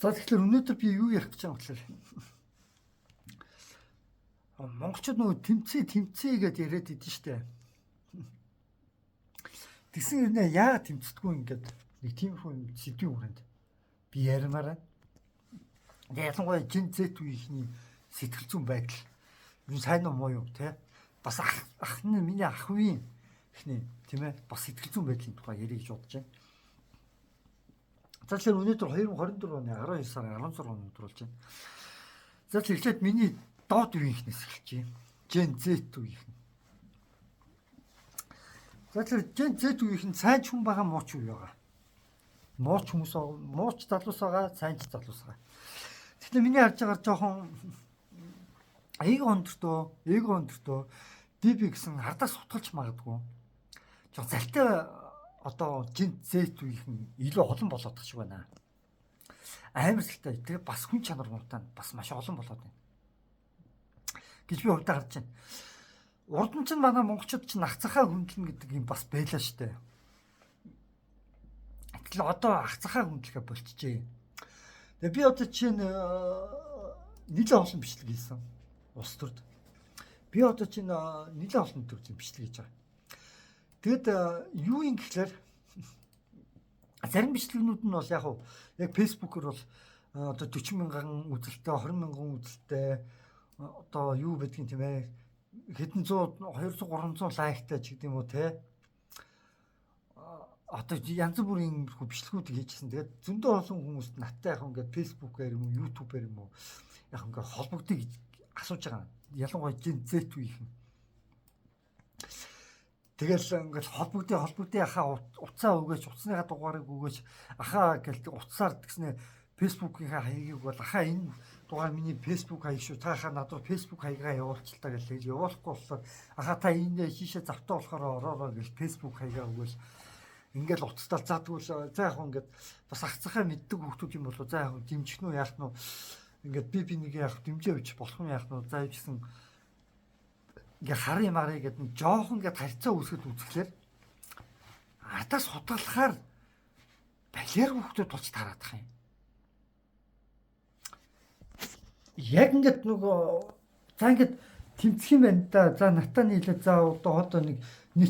За тэгэхээр өнөөдөр би юу ярих гэж байгаа юм гэхээр монголчууд нөгөө тэмцээ гэдээ яриад идэв штэ. Тэгсэн хэрнээ яагаад тэмцдэггүй ингээд нэг тиймэрхүү сэдвийн хүрээнд би ярмаар байна. Тэгээ ялангуяа Gen Z үеийнхний сэтгэл зүйн байдал юу сайн уу муу юу те бас ах нь миний ах үеийн ихний тийм ээ бас сэтгэл зүйн байдлын тухай ярих гэж бодож байна. За тэгэхээр өнөөдөр 2024 оны 12 сарын 16 өнөдөр болж байна. За тэгэхээр миний доод үеийнхнээс эхэлж байна. Gen Z үеийнх. За тэгэхээр Gen Z үеийнх нь сайн ч хүн байгаа муу ч үе байгаа. Мууч хүмүүс байгаа, мууч залуус байгаа, сайн ч залуус байгаа. Тэгэхээр миний харж байгаа жоохон эго өндөртөө би гэсэн ардаас сутгалж магадгүй. Жоо залтай одоо Gen Z үеийнх нь илүү олон болоод тах шиг байна. Амар салтай. Тэгээ бас хүн чанар муутай бас маш олон болоод байна. Гэж би хувьдаа харж байна. Урд нь ч манай монголчууд ч ах цахаа хөндлөн гэдэг юм бас байлаа штэ. Тэгэл одоо ах цахаа хөндлөхө болчихжээ. Тэгээ би одоо чинь нэлээд олон бичлэг хийсэн. Улс төрд. Би одоо чинь нэлээд олон төрлийн бичлэг хийж байгаа. Тэгэд юу юм гэхээр зарим бичлэгнүүд нь бол яг фэйсбүүкээр бол одоо 40 мянган үзэлтэй, 20 мянган үзэлтэй одоо юу гэдгийг тийм ээ хэдэн 100, 200, 300 лайктай ч гэдэг юм уу те. Одоо янз бүрийн бичлэгүүдийг хийжсэн. Тэгээд зөндөө олон хүмүүст надтай яг ингээд фэйсбүүкээр юм уу, ютубээр юм уу яг ингээд холбогдъё гэж асууж байгаа. Ялангуяа Gen Z үеийнхэн. Тэгэл ингээд холбогдъё ахаа уцаа өгөөч, уцсныхаа дугаарыг өгөөч ахаа гэл уцсаар тэгснэ фэйсбүүкийнхаа хаягийг бол ахаа энэ дугаар миний фэйсбүүк хаяг шүү. Та хаа надад фэйсбүүк хаягаа явуулчихлаа гэж явуулахгүй болохоор ахаа та энэ шишээ завтаа болохоор ороороо гэж фэйсбүүк хаягаа өгөөл ингээл уцтал заадгүй за яг ингээд бас ах цахаа мэддэг хүмүүс юм болоо за яг дэмжих нь яах нь ингээд би нэг яг дэмжээ өгч болох нь яах нь за ивсэн ингээ харъя маръя гэдэг нь жоохон ингээд харьцаа үүсгэж үзэхлээр ардаас хутгалахаар балер хүмүүс болж тараадах юм. Яг ингээд нөгөө за ингээд тэмцэх юм байна да. За натаа нийлээ за одоо нэг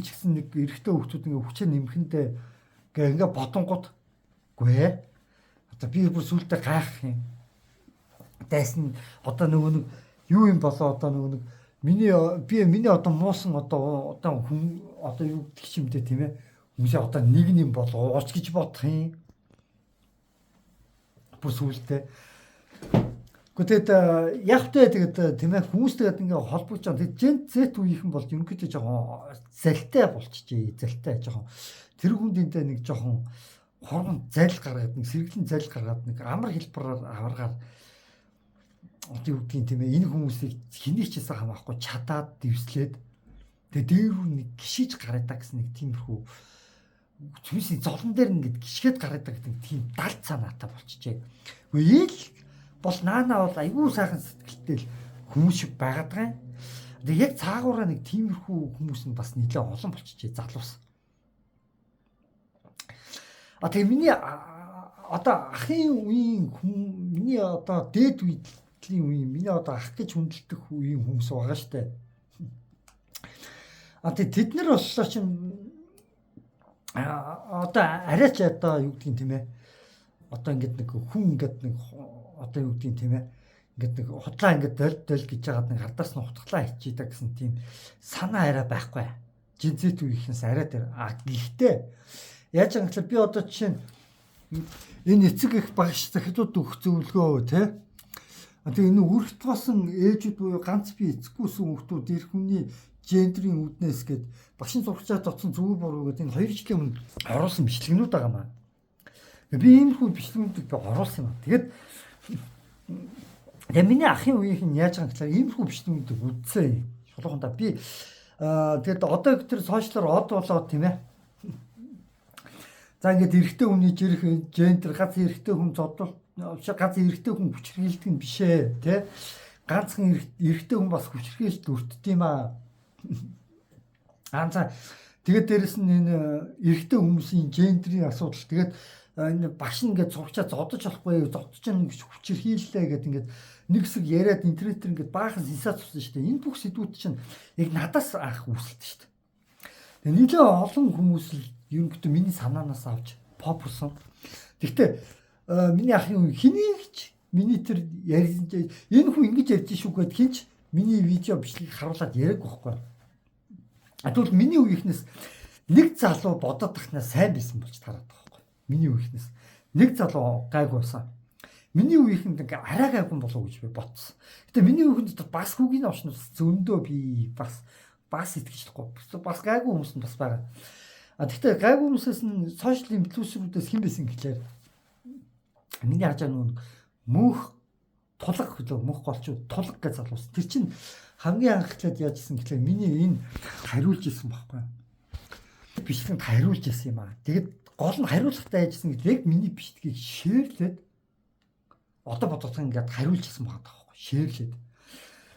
ч гэсэн нэг эрэгтэй хүмүүс ингээ хүчээ нэмэхэндээ ингээ бодонгуудгүй ээ. Одоо би бүр сүултээ гайхах юм. Дайсан одоо нөгөө нэг юу юм болоо одоо нөгөө нэг миний одоо муусан одоо хүн одоо юу гэх юм бэ тийм ээ. Хүмүүсээ одоо нэг юм болоо ууч гэж бодох юм. Бүр сүултээ Гэхдээ яг тэгээд тийм ээ хүмүүстэйгээ ингээ холбогдож байгаа. Тэгээд Gen Z үеийнхэн бол ерөнхийдөө жоохон залтай болчихжээ. Залтай жоохон тэр хүндээ нэг жоохон хоргон зал гаргаад нэг сэргэлэн зал гаргаад нэг амар хэлбэрээр аваргаар одоо юу гэдгийг тийм ээ энэ хүмүүсийг хэний ч гэсэн хамаахгүй чадаад дэвслээд тэгээд дээр рүү нэг гიშиж гараадаа гэсэн нэг тиймэрхүү зүйлсийн золон дээр ингээд гიშгээд гараадаа гэдэг тийм далд санаатай болчихжээ. Үгүй ээл бол наана бол айгүй сайхан сэтгэлтэй хүмүүс шиг байгаад байгаа юм. Тэгээ яг цаагаараа нэг тиймэрхүү хүмүүс нь бас нэлээд олон болчихжээ залуус. Тэгээ миний одоо ахын үеийн миний одоо дээд үеийн үеийн миний одоо ах гэж хүндэлдэг үеийн хүмүүс байгаа штэ. Тэгээ тэд нар боллоо чинь одоо арайч одоо юу гэдгийг тийм ээ. Одоо ингээд нэг хүн ингээд нэг одоо юу гэдгийг тийм ээ ингээд нэг худлаа ингээд дол гэж жагаад нэг ардаас нь хутглаа хийчихэд гэсэн тийм санаа арай байхгүй. Gen Z үеийнхээс арай дээр гэхдээ яаж юм гэвэл би одоо жишээ нь энэ эцэг их багш захидууд өгөх зөвлөгөө тий. Тэгээ энэ үргэлт болсон ээжүүд буюу ганц би эцэггүйсэн хүмүүс эр хүний гендрийн үүднээс гээд багшийн зургачаа дотсон зөв буруу гэдэг энэ 2 жилийн өмнө оруулсан бичлэгнүүд байгаа маа. Би иймэрхүү бичлэгнүүдийг би оруулсан юм. Тэгээд миний ахын үеийнхэн яаж байгаа гэхээр иймэрхүү бичлэгнүүдийг үзсэн. Шулуухандаа би тэгээд одоо тэр сошиалар од болоод тийм ээ. За ингээд эрэгтэй хүний жирэх гендер гац эрэгтэй хүн зодвол гац эрэгтэй хүн хүчрхийлдэг нь биш ээ тий. Ганцхан эрэгтэй хүн бас хүчрхийлж өртдөг юм аа. За тэгээд дээрэс нь энэ эрэгтэй хүмүүсийн гендрийн асуудал тэгээд энэ багш ингээд зурчаа зодож болохгүй зодож чинь гэж хүчирхийллээ гэдэг ингээд нэг хэсэг яриад интернетээр ингээд баахан сенсац болсон шүү дээ. Энэ бүх сэдвүүд чинь яг надаас анх үүсэлт шүү дээ. Тэгээ нэлээ олон хүмүүс л ерөнхийдөө миний санаанаас авч популсон. Гэхдээ миний ахын хинийгч миний тэр энэ хүн ингэж ярьж шүү гэд хинч миний видео бичлэгийг харуулад яриаг байхгүй. Тэгвэл миний үеийнхнээс нэг залуу бодоод тахнаа сайн байсан болж тараад байгаа байхгүй. Миний үеийнхнээс нэг залуу гайгүйсан. Миний үеийнхэнд ингээ арай гайгүй болов гэж би бодсон. Гэтэ миний үеийнхэнд бас хүүгийн овшнос зөндөө би бас итгэжлэхгүй. Бас гайгүй хүмүүс нь бас байгаа. Тэгтээ гайгүй хүмүүсээс нь сошиал инфлюенсерүүдээс хэн байсан гэхлээр миний хажаа нүг мөнх тулга хөлөө мөнх голчууд тулга гэж залуус. Тэр чинь хамгийн анх ихлээд яажсэн гэхлээр миний энэ хариулж исэн байхгүй. Бичлэгэнд хариулж исэн юм аа. Тэгэд гол нь хариулахтаа яажсэн гэдэг яг миний бичлэгийг шеэрлээд одоо бодоход ингээд хариулж исэн байгаа байхгүй. Шеэрлээд.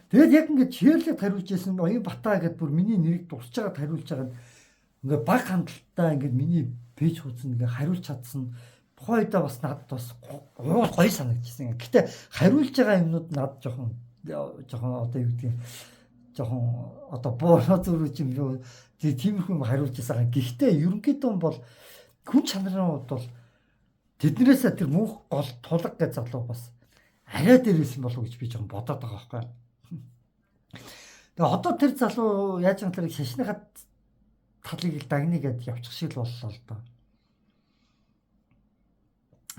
Тэгээд яг ингээд шеэрлээд хариулж исэн оюун батаа гэдээ бүр миний нэрийг дурсаж байгаад хариулж байгаа нь ингээд баг хандлтаа ингээд миний пэйж хуудсан ингээд хариулж чадсан. Тухайн үедээ бас надад бас гоё санагдчихсан. Гэхдээ хариулж байгаа юмнууд надад жоохон одоо юу гэдэг жоохон одоо боороо зүрх юм юу тиймэрхүү юм хариулж байгаа. Гэхдээ ерөнхийдөө бол хүн чанарын хувьд бол тэднээс тэр мөнх гол тулга гэж залуу бас арай дээрээс юм болов гэж би жоохон бодоод байгаа байхгүй. Тэгээ одоо тэр залуу яаж юм тэр шашныхад талыг дагны гэдээ явчих шиг л боллоо л доо.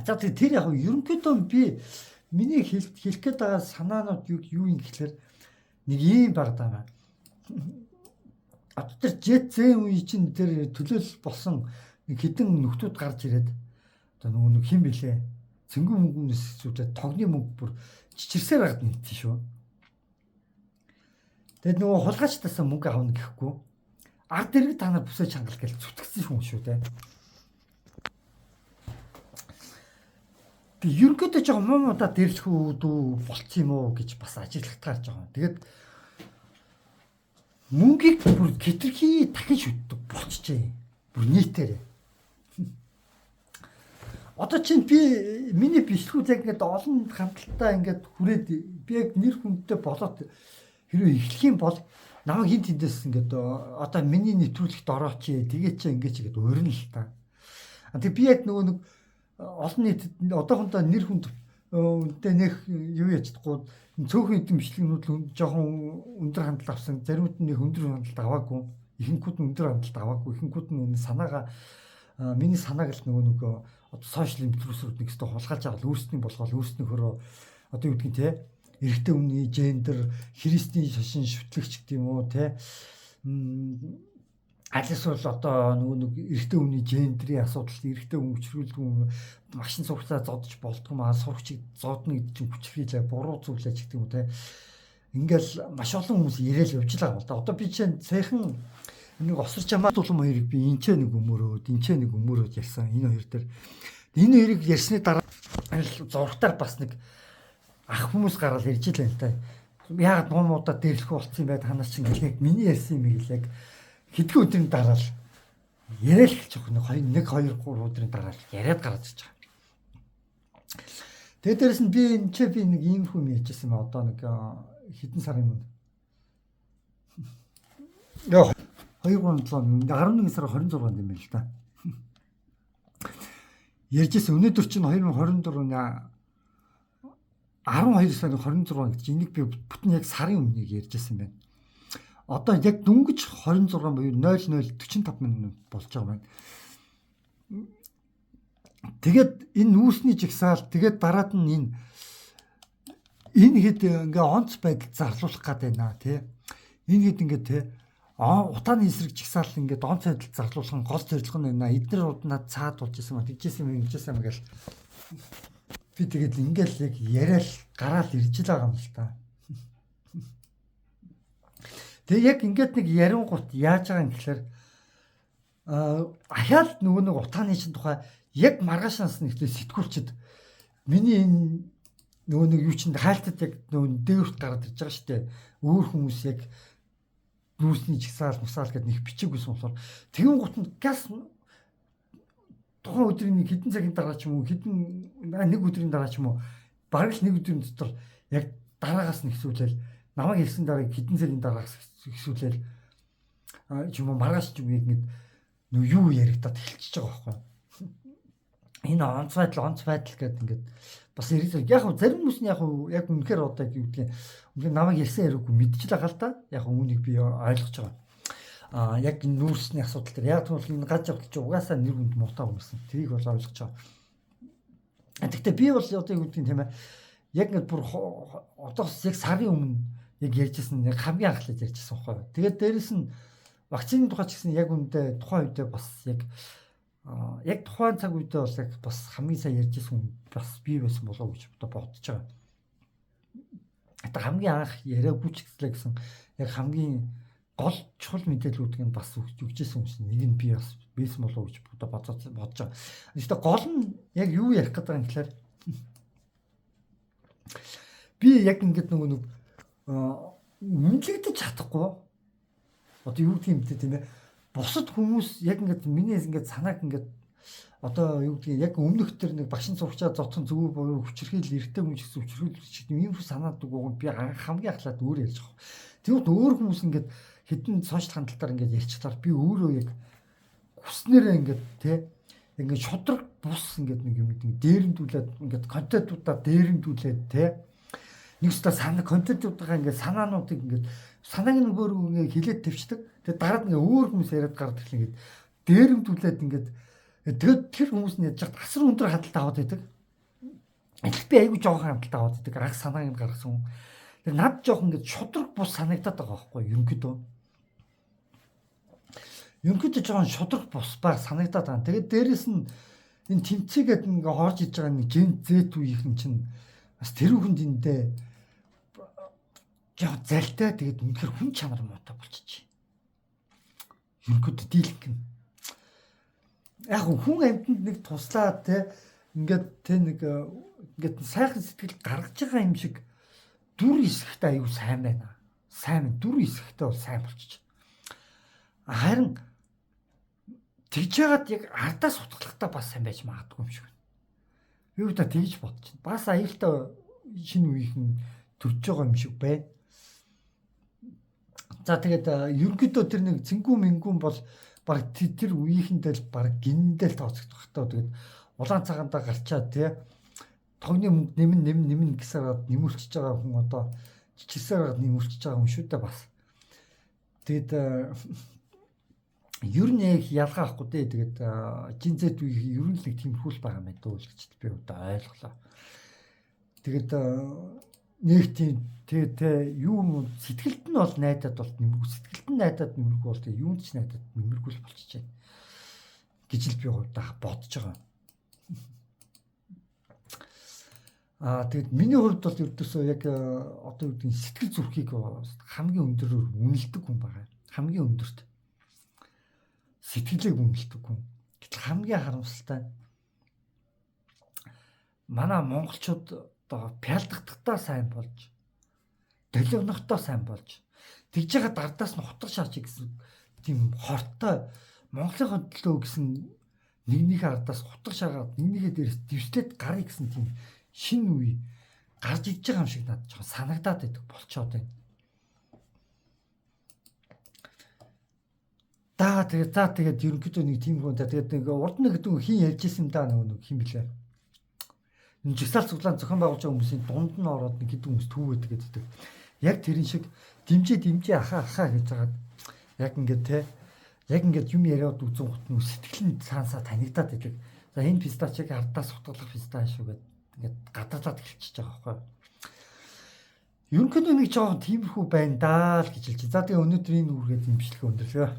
За тэр яг ерөнхийдөө би миний хэлэх гээд байгаа санаанууд юу юм гэхэлэр нэг юм багтаа байна. Тэр жет зэн үе чинь тэр төлөөлөл болсон нэг хідэн нөхдүүд гарч ирээд одоо нөгөө нэг хин бэлээ цэнгүү мөнгөнөөс зүудээ тогны мөнгө бүр чичирсээр байгаад нэгтэн шүү. Тэгэд нөгөө хулгайчтаасаа мөнгө авна гэхгүй ард дэрэг та нар бүсээ чангал гэж зүтгэсэн хүн шүү дээ. Ерөнхийдөө жоохон муумуудаа дэрлэх үүдүү болцсон юм уу гэж бас ажиглах таарч байгаа. Тэгээд мөнгийг бүр хитрхи дахин шүтдэг болчихжээ. Бүр нийтээрээ. Одоо чинь би миний бичлэгүүд яг ингээд олон хамталтаа ингээд хүрээд би яг нэр хүндтэй болоод хэрвээ эхлэх юм бол намайг хин тэндээс ингээд одоо миний нэвтрүүлэгт орооч тэгээд чи ингээд ч гэдэг өрнө л та. Тэгээ би яг нөгөө нэг олон нийт одоохондоо нэр хүнд үнэтэй нэх юу яж чадахгүй цөөхөн эдэн бичлэгнүүд жоохон өндөр хандлт авсан. Заримуд нь өндөр хандлт аваагүй. Ихэнхүүд нь өндөр хандлт аваагүй. Ихэнхүүд нь үнэ санаага миний санааг л нөгөө одоо сошиал инфлюенсерүүд нэг өстө хулгайлж байгаа л өөрсдийн болгоол өөрснийхөө одоо юу гэдгийг те эрэгтэй хүний гендер христийн шашин шүтлэгч гэдэг юм уу те алис бол одоо нөгөө нэг эрэгтэй хүний гендрийн асуудал эрэгтэй хүн хүчрүүлдэг машин сургацаа зодож болдгоо маа сурагчийг зодно гэдэг чинь хүчрхийлээ буруу зүйлэж гэдэг юм те ингээл маш олон хүмүүс ирээл явж байгаа бол та одоо би чинь цайхан нэг осорч амаа тулам хоёрыг би энчээ нэг өмөрөөд ярьсан энэ хоёр дээр энэ хоёрыг ярьсны дараа зургатаар бас нэг ах хүмүүс гараад ирж илээ л та яагаад муумуудаа дэрлэх болцсон юм бэ танаас чинь яг миний ярьсан юм яг хэдхэн өдрийн дараа л яриад эхэлж байгаа нэг 2 3 өдрийн дараа л яриад гараад ирж байгаа. Тэгээд дээрэс нь би нэг ийм хүн ярьжсэн ба одоо нэг хэдэн сарын өмнө. Яа 2-3 11 сарын 26-нд юм байна л да. Ярьжсэн өнөөдөр чинь 2024 12 сарын 26 гэдэг чинь энийг би бүтэн яг сарын өмнөнийг ярьжсэн байна. Одоо яг дөнгөж 26 буюу 00:45 минут болж байгаа байна. Тэгээд энэ нүүсний жигсаал тэгээд дараад нь энэ хэд ингээ онц байдал зарлуулах гээд байна тий. Энэ хэд ингээ тий утааны эсрэг жигсаал ингээ онц байдал зарлуулах нь гол зорилго нь байна. Эдгээр удаад цаад болж исэн ба тэгжсэн юм гэл би тэгээд ингээл яг яриад гараал ирж л байгаа юм л та. Тэгээ яг ингээд нэг ярингуут яаж байгаа юм гэхээр ахаал нөгөө нэг утааны чинь тухай яг маргаашнаас нь ихлэ сэтгүүлчд миний энэ нөгөө нэг юу чинь хайлтад яг нөгөө дээрт гараад ирж байгаа шүү дээ. Өөр хүмүүс яг нүүсний жигсаал мусаал гэдэг нэг бичиг байсан болохоор тэгэн гут нь газ тухайн өдрийн нэг хэдэн цагийн дараа ч юм уу нэг өдрийн дараа ч юм уу бараг л нэг өдрийн дотор яг дараагаас нь ихсүүлээл намайг хэлсэн дараа хэдэн цагийн дараагаас ихсүүлээл ч юм уу маргааш ч юм яг нэг юу яригадаад хэлчихэж байгаа байхгүй. Энэ онц байдал гэдэг ингээд бас яг зарим хүмүүс нь яг үнэхээр одоо юу гэдгийг үнэхээр намайг ярьсан яриаггүй мэдчихэл байгаа л да. Яг үүнийг би ойлгож байгаа. Яг нүүрсний асуудал дээр яг тэгвэл энэ гаж явах гэж угаасаа нэр хүнд муутай хүмүүс. Тэрийг бол ойлгож байгаа. Гэхдээ би бол одоо юу гэдгийг тийм ээ яг ингээд бүр одоос яг сарын өмнө яг ярьжсэн яг хамгийн анхлаад ярьжсэн байхгүй. Тэгээд дээрэс нь вакцины тухай ч гэсэн яг үндэ тухайн үедээ бас яг тухайн цаг үедээ бол яг бас хамгийн сайн ярьжсэн бас би байсан болов уу гэж одоо бодож байгаа. Одоо хамгийн анх яриаггүй ч гэсэн яг хамгийн гол чухал мэдээллүүдийг нь бас өгчээсэн хүмүүс нэг нь би бас байсан болов уу гэж одоо бодож байгаа. Гэхдээ гол нь яг юу ярих гэдэг юм гэхээр би яг ингээд нэг үнэлэгдэж чадахгүй. Одоо юу гэх юм бэ тийм ээ. Бусад хүмүүс яг ингээд минийс ингээд санааг ингээд одоо юу гэдгийг яг өмнөх төр нэг багшин сурчаа зотхон зөв буюу хүчрхийл эрттэй хүн гэсэн хүчрхийл ийм санаад үгүй би хамгийн ахлаад өөр ярьж байгаа. Тэгвэл өөр хүмүүс ингээд хэдэн сошиал хандлтаар ингээд ярьчихлаар би өөрөө яг хүснээрээ ингээд тий ингээд шудраг бус ингээд нэг юм дээрэмдүүлээд ингээд контентуудаа дээрэмдүүлээд тий нэг өстө контентуудаа ингээд санаануудыг ингээд санааг нь өөрөө хилээд тавьчихдаг. Тэгээд дараад ингээ өөр хүмүүс яриад гардаг л ингээд дээрэмдүүлээд ингээд тэгээд тэр хүмүүс нь яж асар өндөр хадалтай аваад байдаг. Эхлээд би айгүй жоохон хадалтай аваад байдаг. Аг санааг нь гаргасан хүн. Тэгээд над жоохон ингээд шудраг бус санагдаад байгаа байхгүй ерөнхийдөө. Ерөнхийдөө жоохон шудраг бус баг санагдаад байгаа. Тэгээд дээрэс нь энэ тэмцээгээд ингээ орж иж байгаа нэг Gen Z үеийнхэн чинь бас тэр хүнд эндээ яг залтай тэгээд үнэхээр хүн чанар муутай болчихжээ. Ерөнхийдөө дийлэнх нь. Яг хүн амьтанд нэг туслаад те ингээд сайхан сэтгэл гаргаж байгаа юм шиг дүр эсэхтэй аюу сайн байна. Сайн дүр эсэхтэй бол сайн болчих. Харин тэгж яагаад яг ардаас утгалахтаа бас сайн байж магадгүй юм шиг байна. Би өөртөө тэгж бодож байна. Бас аюултай шинэ үеийнхэн төрж байгаа юм шиг байна. За тэгээд ерөнхийдөө тэр нэг цэнгүү мэнгүүн бол баг тэр үеийнхэндээ л баг гиндэл тооцогдох таа. Тэгээд улаан цагаандаа гарчаад тий тогны мөнгө нэмэн гэсээр нэмүүлчихэж байгаа хүн одоо жижигсээр нэмүүлчихэж байгаа хүн шүү дээ бас. Тэгээд ер нь яг ялгаа ахгүй дээ. Тэгээд Gen Z үеийн ер нь л нэг тиймэрхүүл байгаа юм даа гэж би одоо ойлголоо. Тэгээд нэг тийм юу сэтгэлд нь бол найдаад бол нэмэргүй сэтгэлд нь найдаад нэмэргүй бол юунд ч найдаад нэмэргүй л болчихжээ гэж л би бодож байгаа. Тэгэд миний хувьд бол ердөөсөө яг одоо юу гэдэг сэтгэл зүрхийг хамгийн өндөрөөр үнэлдэг хүн байгаа. Хамгийн өндөрт сэтгэлийг үнэлдэг хүн. Гэтэл хамгийн харамсалтай манай монголчууд одоо пялдахтаа сайн болж долгинохдоо сайн болж тэгж яхад ардаас нь хутга шаач гэсэн тийм хортой Монголын төлөө гэсэн нэгнийхээ ардаас хутга шаагаад нэгнийхээ дээрээс дэвшлээд гарыг гэсэн тийм шинэ үе гарч иж байгаа юм шиг надад жоохон санагдаад байдаг болчоод байна. Тэгээд ерөнхийдөө нэг тийм хүн тэгээд нэг урд нэг гэдэг хин ярьж исэн да нэг хин блэ. Энэ жигсаал цуглаан зохион байгуулж байгаа хүмүүсийн дунд нь ороод нэг хэдэн хүмүүс түүгээд гэдэг. Яг тэрэн шиг дэмжээ ахаа гэж хагаад яг ингээд юм яриад үзэн гот нь сэтгэл нь цаансаа танигдаад байдаг. За энэ пистачиг ардаас хутгалах пистач шүү гэдэг ингээд гадаалаад эхэлчихэж байгаа байхгүй. Ерөнхийдөө нэг жоохон тиймэрхүү байна даа л гэж хэлчих. За тэгээ өнөөдөр энэ үргээд имжлэгээ өндөрлөө.